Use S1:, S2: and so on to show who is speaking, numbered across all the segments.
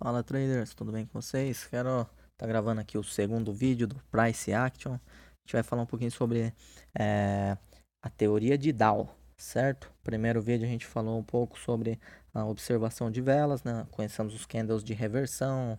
S1: Fala traders, tudo bem com vocês? Quero tá gravando aqui o segundo vídeo do Price Action. A gente vai falar um pouquinho sobre a teoria de Dow, certo? Primeiro vídeo a gente falou um pouco sobre a observação de velas, né? Conhecemos os candles de reversão,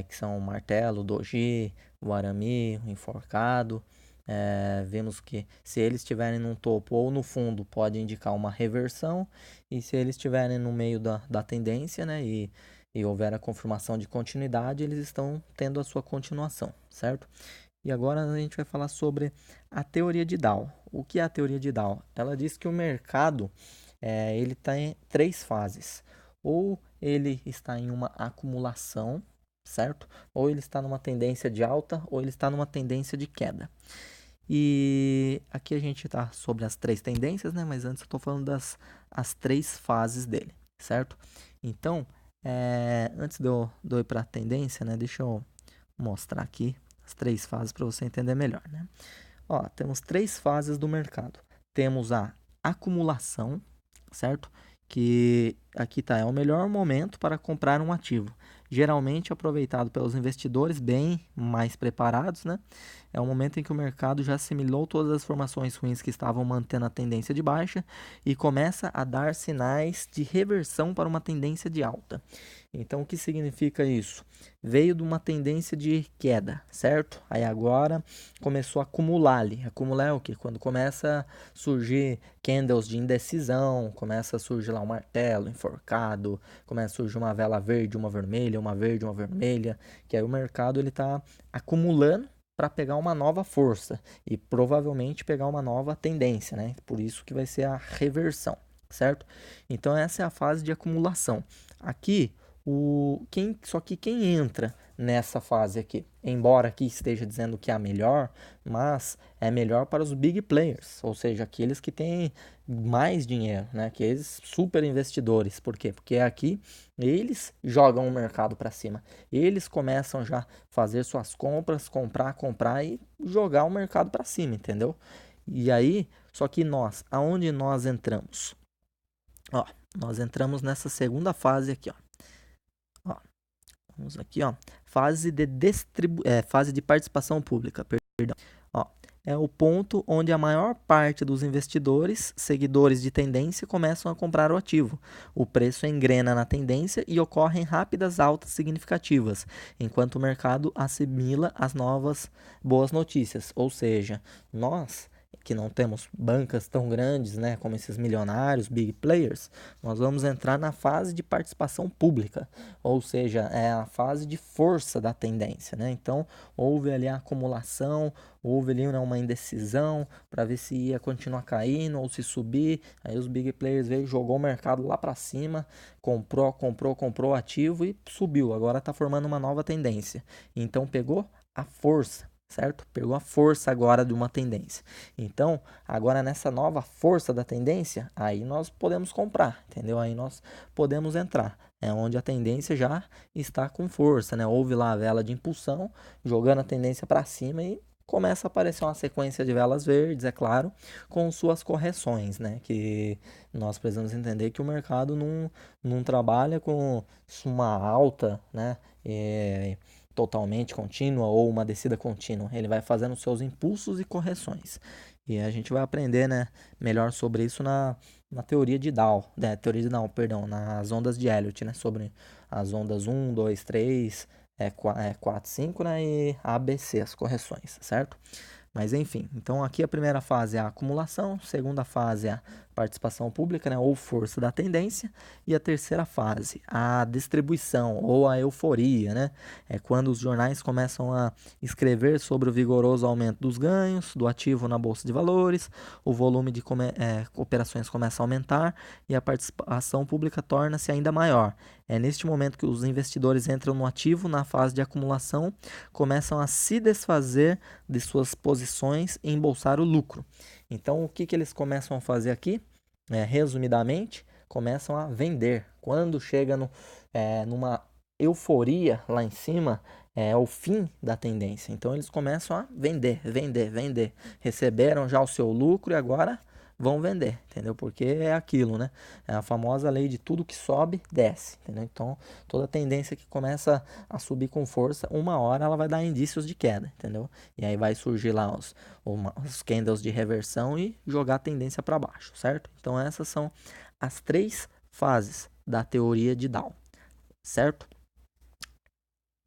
S1: que são o martelo, o doji, o arame, o enforcado. Vemos que se eles estiverem no topo ou no fundo pode indicar uma reversão, e se eles estiverem no meio da tendência, né? E houver a confirmação de continuidade, eles estão tendo a sua continuação, certo? E agora a gente vai falar sobre a teoria de Dow. O que é a teoria de Dow? Ela diz que o mercado ele está em três fases. Ou ele está em uma acumulação, certo? Ou ele está numa tendência de alta, ou ele está numa tendência de queda. E aqui a gente está sobre as três tendências, né? Mas antes eu estou falando as três fases dele, certo? Então, antes de eu ir para a tendência, né? Deixa eu mostrar aqui as três fases para você entender melhor, né? Ó, temos três fases do mercado. Temos a acumulação, certo? Que aqui tá, é o melhor momento para comprar um ativo. Geralmente aproveitado pelos investidores bem mais preparados, né? É o momento em que o mercado já assimilou todas as formações ruins que estavam mantendo a tendência de baixa e começa a dar sinais de reversão para uma tendência de alta. Então, o que significa isso? Veio de uma tendência de queda, certo? Aí agora começou a acumular ali. Acumular é o quê? Quando começa a surgir candles de indecisão, começa a surgir lá um martelo enforcado, começa a surgir uma vela verde, uma vermelha, uma verde, uma vermelha, que aí o mercado ele está acumulando para pegar uma nova força e provavelmente pegar uma nova tendência, né? Por isso que vai ser a reversão, certo? Então essa é a fase de acumulação. Aqui só que quem entra nessa fase aqui, embora aqui esteja dizendo que é a melhor, mas é melhor para os big players, ou seja, aqueles que têm mais dinheiro, né? Aqueles super investidores. Por quê? Porque aqui eles jogam o mercado para cima. Eles começam já a fazer suas compras, comprar e jogar o mercado para cima, entendeu? E aí, só que aonde nós entramos? Ó, nós entramos nessa segunda fase aqui, ó. Ó, vamos aqui, ó. Fase de participação pública, perdão. Ó, é o ponto onde a maior parte dos investidores, seguidores de tendência, começam a comprar o ativo. O preço engrena na tendência e ocorrem rápidas altas significativas, enquanto o mercado assimila as novas boas notícias. Ou seja, nós que não temos bancas tão grandes, né, como esses milionários, big players, nós vamos entrar na fase de participação pública, ou seja, é a fase de força da tendência, né? Então, houve ali a acumulação, houve ali, né, uma indecisão para ver se ia continuar caindo ou se subir. Aí os big players veio, jogou o mercado lá para cima, comprou o ativo e subiu. Agora está formando uma nova tendência. Então, pegou a força, certo? Pegou a força agora de uma tendência. Então, agora nessa nova força da tendência, aí nós podemos comprar, entendeu? Aí nós podemos entrar. É onde a tendência já está com força, né? Houve lá a vela de impulsão, jogando a tendência para cima e começa a aparecer uma sequência de velas verdes, é claro, com suas correções, né? Que nós precisamos entender que o mercado não trabalha com uma alta, né? Totalmente contínua ou uma descida contínua. Ele vai fazendo seus impulsos e correções. E a gente vai aprender, né, melhor sobre isso na teoria de Dow, perdão, nas ondas de Elliott, né, sobre as ondas 1, 2, 3, 4, 5, né, e ABC, as correções, certo? Mas enfim, então aqui a primeira fase é a acumulação, segunda fase é a participação pública, né, ou força da tendência, e a terceira fase, a distribuição ou a euforia, né, é quando os jornais começam a escrever sobre o vigoroso aumento dos ganhos do ativo na bolsa de valores, o volume de operações começa a aumentar e a participação pública torna-se ainda maior. É neste momento que os investidores entram no ativo na fase de acumulação, começam a se desfazer de suas posições e embolsar o lucro. Então, o que eles começam a fazer aqui? Resumidamente, começam a vender. Quando chega numa euforia lá em cima, é o fim da tendência. Então, eles começam a vender, vender, vender. Receberam já o seu lucro e agora vão vender, entendeu? Porque é aquilo, né? É a famosa lei de tudo que sobe, desce, entendeu? Então, toda tendência que começa a subir com força, uma hora ela vai dar indícios de queda, entendeu? E aí vai surgir lá os candles de reversão e jogar a tendência para baixo, certo? Então, essas são as 3 fases da teoria de Dow, certo?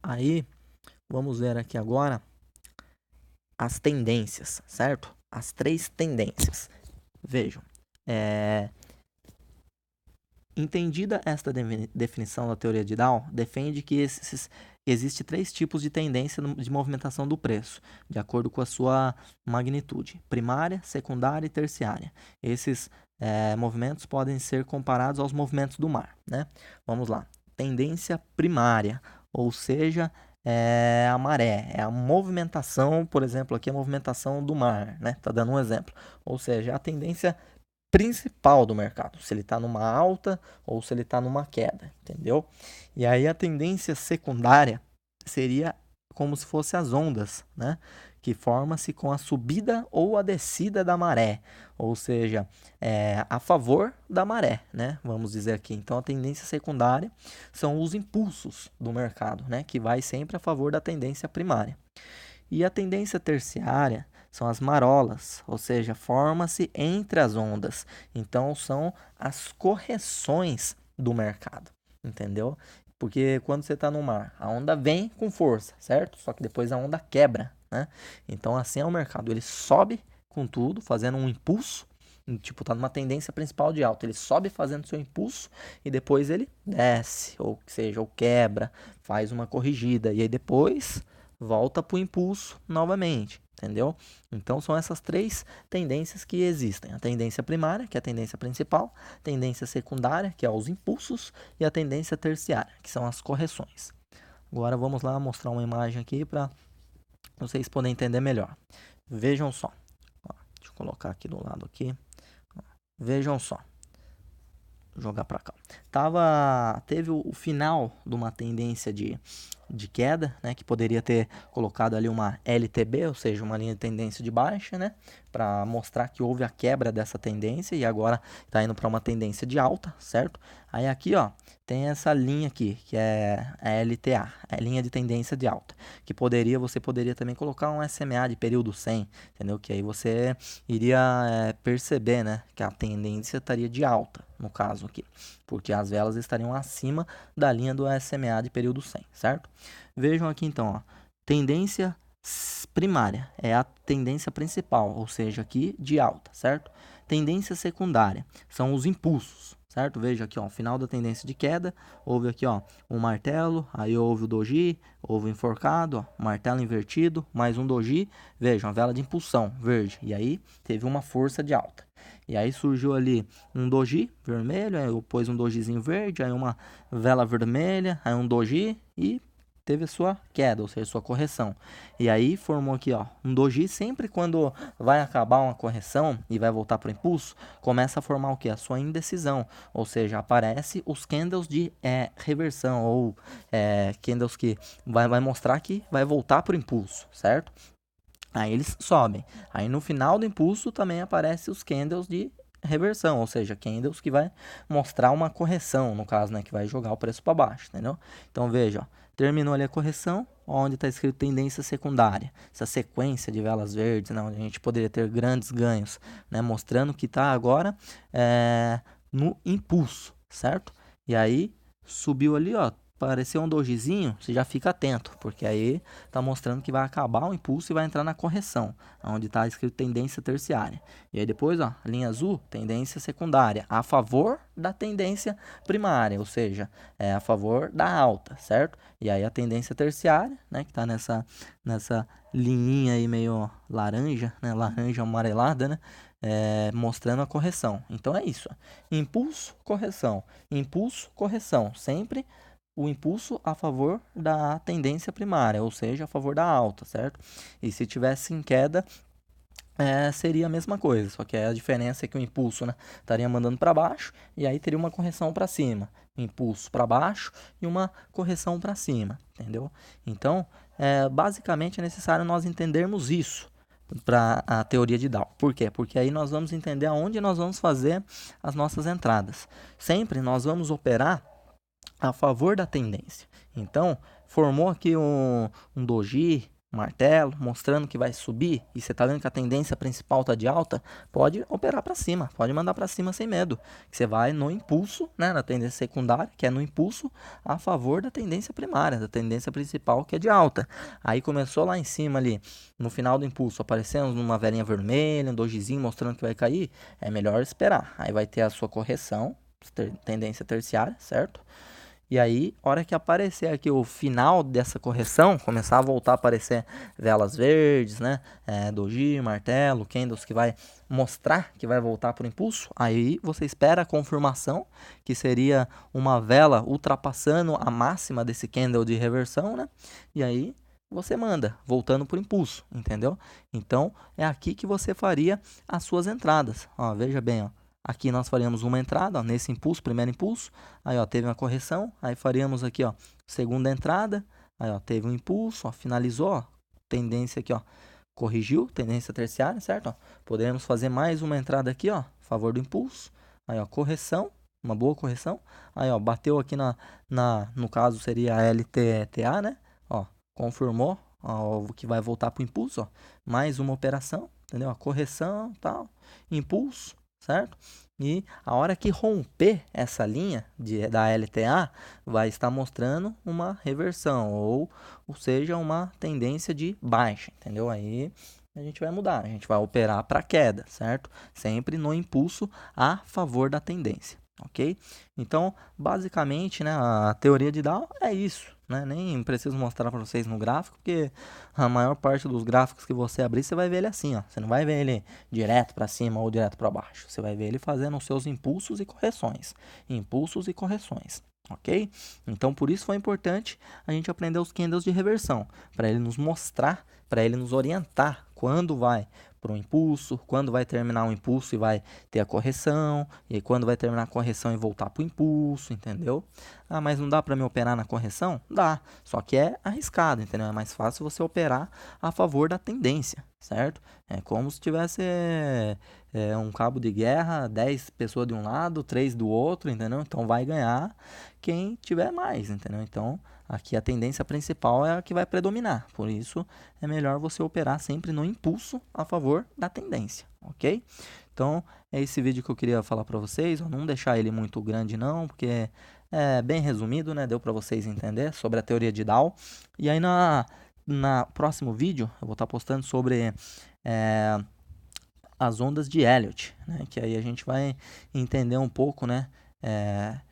S1: Aí, vamos ver aqui agora as tendências, certo? As 3 tendências. Vejam, entendida esta definição da teoria de Dow, defende que existe 3 tipos de tendência de movimentação do preço, de acordo com a sua magnitude: primária, secundária e terciária. Esses movimentos podem ser comparados aos movimentos do mar, né? Vamos lá. Tendência primária, ou seja, a maré, é a movimentação, por exemplo, aqui a movimentação do mar, né? Tá dando um exemplo. Ou seja, a tendência principal do mercado, se ele está numa alta ou se ele está numa queda, entendeu? E aí a tendência secundária seria como se fosse as ondas, né? Que forma-se com a subida ou a descida da maré, ou seja, a favor da maré, né? Vamos dizer aqui. Então a tendência secundária são os impulsos do mercado, né? Que vai sempre a favor da tendência primária. E a tendência terciária são as marolas, ou seja, forma-se entre as ondas. Então, são as correções do mercado, entendeu? Porque quando você está no mar, a onda vem com força, certo? Só que depois a onda quebra, né? Então, assim é o mercado. Ele sobe com tudo, fazendo um impulso. Tipo, tá numa tendência principal de alta. Ele sobe fazendo seu impulso e depois ele desce, ou seja, ou quebra, faz uma corrigida. E aí depois volta para o impulso novamente, entendeu? Então são essas 3 tendências que existem: a tendência primária, que é a tendência principal, a tendência secundária, que é os impulsos, e a tendência terciária, que são as correções. Agora vamos lá mostrar uma imagem aqui para vocês poderem entender melhor. Vejam só. Deixa eu colocar aqui do lado aqui. Vejam só. Vou jogar para cá. Teve o final de uma tendência de queda, né, que poderia ter colocado ali uma LTB, ou seja, uma linha de tendência de baixa, né, para mostrar que houve a quebra dessa tendência e agora está indo para uma tendência de alta, certo? Aí aqui, ó, tem essa linha aqui, que é a LTA, a linha de tendência de alta, que você poderia também colocar um SMA de período 100, entendeu? Que aí você iria perceber, né, que a tendência estaria de alta, no caso aqui, porque as velas estariam acima da linha do SMA de período 100, certo? Vejam aqui então, ó, tendência primária é a tendência principal, ou seja, aqui de alta, certo? Tendência secundária são os impulsos, certo? Veja aqui, ó, final da tendência de queda, houve aqui, ó, um martelo, aí houve o doji, houve o enforcado, ó, martelo invertido, mais um doji, vejam, a vela de impulsão, verde, e aí teve uma força de alta. E aí surgiu ali um doji vermelho, aí eu pus um dojizinho verde, aí uma vela vermelha, aí um doji e teve a sua queda, ou seja, sua correção. E aí formou aqui, ó, um doji. Sempre quando vai acabar uma correção e vai voltar para o impulso, começa a formar o que? A sua indecisão, ou seja, aparece os candles de reversão, ou candles que vai mostrar que vai voltar para o impulso, certo? Aí eles sobem. Aí no final do impulso também aparece os candles de reversão, ou seja, candles que vai mostrar uma correção, no caso, né, que vai jogar o preço para baixo, entendeu? Então veja, ó, terminou ali a correção, onde está escrito tendência secundária, essa sequência de velas verdes, né, onde a gente poderia ter grandes ganhos, né, mostrando que está agora no impulso, certo? E aí subiu ali, ó, apareceu um dojizinho, você já fica atento, porque aí tá mostrando que vai acabar o impulso e vai entrar na correção, onde está escrito tendência terciária. E aí depois, ó, linha azul, tendência secundária, a favor da tendência primária, ou seja, é a favor da alta, certo? E aí a tendência terciária, né, que tá nessa linha aí meio laranja, né, laranja amarelada, né, mostrando a correção. Então é isso, ó. Impulso, correção, sempre o impulso a favor da tendência primária, ou seja, a favor da alta, certo? E se tivesse em queda, seria a mesma coisa, só que a diferença é que o impulso, né, estaria mandando para baixo e aí teria uma correção para cima, impulso para baixo e uma correção para cima, entendeu? Então, basicamente é necessário nós entendermos isso para a teoria de Dow. Por quê? Porque aí nós vamos entender aonde nós vamos fazer as nossas entradas. Sempre nós vamos operar a favor da tendência. Então, formou aqui um doji, um martelo, mostrando que vai subir, e você está vendo que a tendência principal está de alta, pode operar para cima, pode mandar para cima sem medo. Você vai no impulso, né, na tendência secundária, que é no impulso a favor da tendência primária, da tendência principal, que é de alta. Aí começou lá em cima ali, no final do impulso, aparecendo numa velinha vermelha, um dojizinho mostrando que vai cair, é melhor esperar. Aí vai ter a sua correção, tendência terciária, certo? E aí, hora que aparecer aqui o final dessa correção, começar a voltar a aparecer velas verdes, né? Doji, martelo, candles que vai mostrar que vai voltar para o impulso. Aí você espera a confirmação, que seria uma vela ultrapassando a máxima desse candle de reversão, né? E aí você manda, voltando para o impulso, entendeu? Então, é aqui que você faria as suas entradas. Ó, veja bem, ó. Aqui nós faríamos uma entrada, ó, nesse impulso, primeiro impulso. Aí, ó, teve uma correção. Aí faríamos aqui, ó, segunda entrada. Aí, ó, teve um impulso, ó, finalizou, ó, tendência aqui, ó, corrigiu, tendência terciária, certo? Ó, poderemos fazer mais uma entrada aqui, ó, a favor do impulso. Aí, ó, correção, uma boa correção. Aí, ó, bateu aqui no caso seria a LTTA, né? Ó, confirmou, ó, que vai voltar para o impulso, ó. Mais uma operação, entendeu? A correção, tal, impulso, certo? E a hora que romper essa linha da LTA, vai estar mostrando uma reversão, ou seja, uma tendência de baixa, entendeu? Aí a gente vai mudar, a gente vai operar para queda, certo? Sempre no impulso a favor da tendência, ok? Então, basicamente, né, a teoria de Dow é isso, né? Nem preciso mostrar para vocês no gráfico, porque a maior parte dos gráficos que você abrir, você vai ver ele assim, ó. Você não vai ver ele direto para cima ou direto para baixo. Você vai ver ele fazendo os seus impulsos e correções. Impulsos e correções, ok? Então, por isso foi importante a gente aprender os candles de reversão, para ele nos mostrar, para ele nos orientar quando vai para o impulso, quando vai terminar o impulso e vai ter a correção, e quando vai terminar a correção e voltar para o impulso, entendeu? Ah, mas não dá para me operar na correção? Dá, só que é arriscado, entendeu? É mais fácil você operar a favor da tendência, certo? É como se tivesse um cabo de guerra, 10 pessoas de um lado, 3 do outro, entendeu? Então vai ganhar quem tiver mais, entendeu? Então aqui a tendência principal é a que vai predominar, por isso é melhor você operar sempre no impulso a favor da tendência, ok? Então é esse vídeo que eu queria falar para vocês, não deixar ele muito grande não, porque é bem resumido, né? Deu para vocês entender sobre a teoria de Dow. E aí na próximo vídeo eu vou estar postando sobre as ondas de Elliott, né? Que aí a gente vai entender um pouco, né?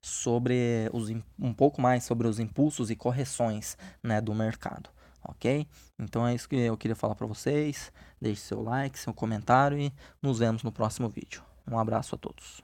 S1: Sobre um pouco mais sobre os impulsos e correções, né, do mercado, ok? Então é isso que eu queria falar para vocês. Deixe seu like, seu comentário e nos vemos no próximo vídeo. Um abraço a todos.